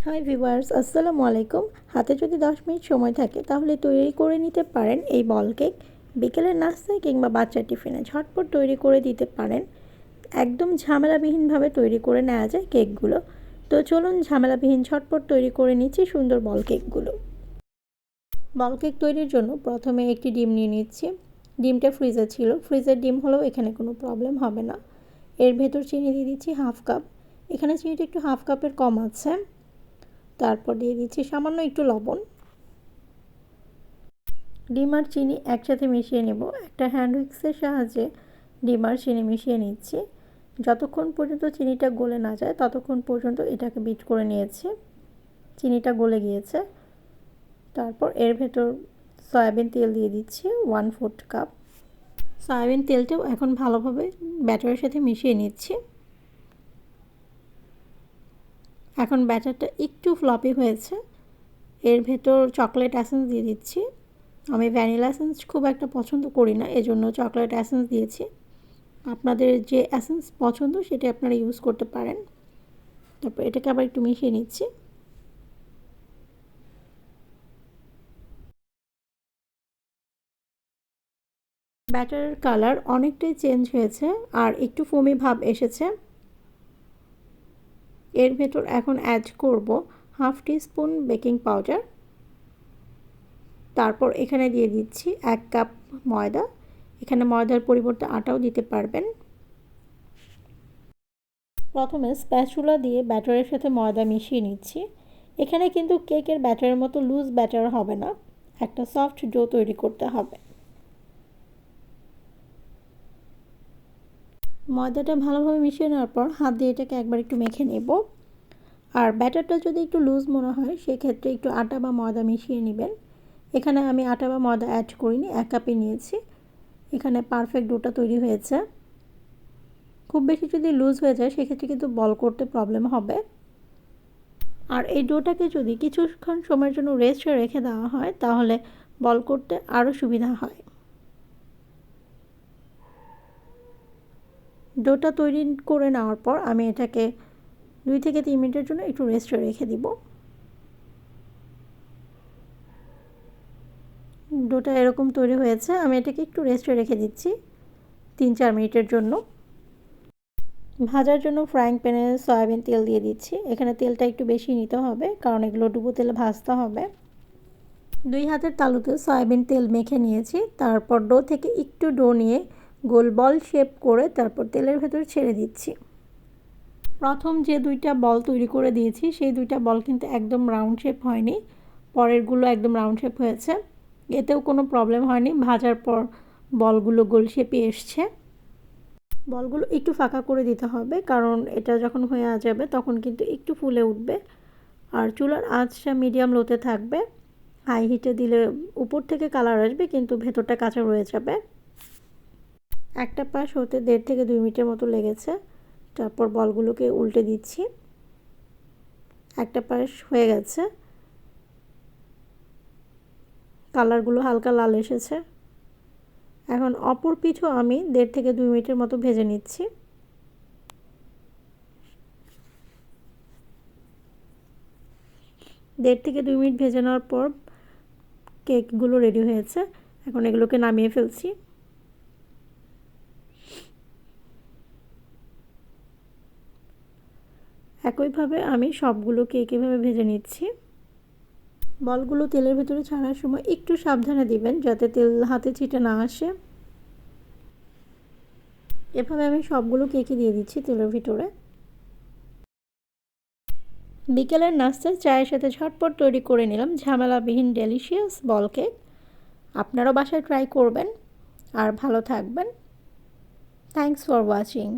Hi viewers, আসসালামু আলাইকুম। হাতে যদি 10 মিনিট সময় থাকে তাহলে তৈরি করে নিতে পারেন এই বল কেক। বিকেলের নাস্তায় কিংবা বাচ্চার টিফিনে ঝটপট তৈরি করে দিতে পারেন। একদম ঝামেলাবিহীনভাবে তৈরি করে নেওয়া যায় কেকগুলো। তো চলুন ঝামেলাবিহীন ঝটপট তৈরি করে নিচ্ছি সুন্দর বল কেকগুলো। বল কেক তৈরির জন্য প্রথমে একটি ডিম নিয়ে নিচ্ছি। ডিমটা ফ্রিজে ছিল, ফ্রিজের ডিম হলেও এখানে কোনো প্রবলেম হবে না। এর ভেতর চিনি দিয়ে দিচ্ছি হাফ কাপ। এখানে চিনিটা একটু হাফ কাপের কম আছে। তারপর দিয়ে দিচ্ছি সামান্য একটু লবণ। ডিম আর চিনি একসাথে মিশিয়ে নেব। একটা হ্যান্ড উইক্সের সাহায্যে ডিম আর চিনি মিশিয়ে নিচ্ছি। যতক্ষণ পর্যন্ত চিনিটা গলে না যায় ততক্ষণ পর্যন্ত এটাকে বিট করে নিয়েছি। চিনিটা গলে গিয়েছে। তারপর এর ভেতর সয়াবিন তেল দিয়ে দিচ্ছি 1/4 কাপ। সয়াবিন তেলটাও এখন ভালোভাবে ব্যাটারের সাথে মিশিয়ে নিচ্ছি। এখন ব্যাটারটা একটু ফ্লপি হয়েছে। এর ভেতর চকলেট এসেন্স দিয়ে দিচ্ছি। আমি ভ্যানিলা এসেন্স খুব একটা পছন্দ করি না, এজন্য চকলেট এসেন্স দিয়েছি। আপনাদের যে এসেন্স পছন্দ সেটা আপনারা ইউজ করতে পারেন। তারপর এটাকে আবার একটু মিশিয়ে নিচ্ছি। ব্যাটারের কালার অনেকটাই চেঞ্জ হয়েছে আর একটু ফোমি ভাব এসেছে। এর ভেতর এখন অ্যাড করব হাফ টিস্পুন বেকিং পাউডার। তারপর এখানে দিয়ে দিচ্ছি 1 কাপ ময়দা। এখানে ময়দার পরিবর্তে আটাও দিতে পারবেন। প্রথমে স্প্যাচুলা দিয়ে ব্যাটারের সাথে ময়দা মিশিয়ে নিচ্ছি। এখানে কিন্তু কেকের ব্যাটারের মতো লুজ ব্যাটার হবে না, একটা সফট ডো তৈরি করতে হবে। ময়দাটা ভালোভাবে মিশিয়ে নেওয়ার পর হাত দিয়ে এটাকে একবার একটু মেখে নেব। আর ব্যাটারটা যদি একটু লুজ মনে হয় সেক্ষেত্রে একটু আটা বা ময়দা মিশিয়ে নেবেন। এখানে আমি আটা বা ময়দা অ্যাড করিনি, 1 কাপই নিয়েছি। এখানে পারফেক্ট ডোটা তৈরি হয়েছে। খুব বেশি যদি লুজ হয়ে যায় সেক্ষেত্রে কিন্তু বল করতে প্রবলেম হবে। আর এই ডোটাকে যদি কিছুক্ষণ সময়ের জন্য রেস্টে রেখে দেওয়া হয় তাহলে বল করতে আরও সুবিধা হয়। ডোটা তৈরি করে নেওয়ার পর আমি এটাকে 2 থেকে 3 মিনিটের জন্য একটু রেস্টে রেখে দিব। ডোটা এরকম তৈরি হয়েছে। আমি এটাকে একটু রেস্টে রেখে দিচ্ছি 3-4 মিনিটের জন্য। ভাজার জন্য ফ্রাইং প্যানে সয়াবিন তেল দিয়ে দিচ্ছি। এখানে তেলটা একটু বেশি নিতে হবে কারণ এগুলো ডুবো তেলে ভাজতে হবে। 2 হাতের তালুতে সয়াবিন তেল মেখে নিয়েছি। তারপর ডো থেকে একটু ডো নিয়ে গোল বল শেপ করে তারপর তেলের ভেতর ছেড়ে দিচ্ছি। প্রথম যে 2টা বল তৈরি করে দিয়েছি সেই 2টা বল কিন্তু একদম রাউন্ড শেপ হয়নি, পরেরগুলো একদম রাউন্ড শেপ হয়েছে। এতেও কোনো প্রবলেম হয়নি, ভাজার পর বলগুলো গোল শেপে এসছে। বলগুলো একটু ফাঁকা করে দিতে হবে কারণ এটা যখন হয়ে যাবে তখন কিন্তু একটু ফুলে উঠবে। আর চুলার আঁচটা মিডিয়াম লোতে থাকবে। হাই হিটে দিলে উপর থেকে কালার আসবে কিন্তু ভেতরটা কাঁচা রয়ে যাবে। একটা পাশ হতে 1.5 থেকে 2 মিনিটের মতো লেগেছে। তারপর বলগুলোকে উল্টে দিচ্ছি। একটা পাশ হয়ে গেছে, কালারগুলো হালকা লাল এসেছে। এখন অপর পিঠও আমি 1.5 থেকে 2 মিনিটের মতো ভেজে নিচ্ছি। দেড় থেকে 2 মিনিট ভেজে নেওয়ার পর কেকগুলো রেডি হয়েছে। এখন এগুলোকে নামিয়ে ফেলছি। একইভাবে আমি সবগুলো কেক এভাবে ভেজে নিচ্ছি। বলগুলো তেলের ভেতরে ছাড়ার সময় একটু সাবধানে দিবেন যাতে তেল হাতে ছিটে না আসে। এভাবে আমি সবগুলো কেকই দিয়ে দিচ্ছি তেলের ভিতরে। বিকেলের নাস্তায় চায়ের সাথে ঝটপট তৈরি করে নিলাম ঝামেলাবিহীন ডেলিশিয়াস বল কেক। আপনারাও বাসায় ট্রাই করবেন আর ভালো থাকবেন। Thanks for watching.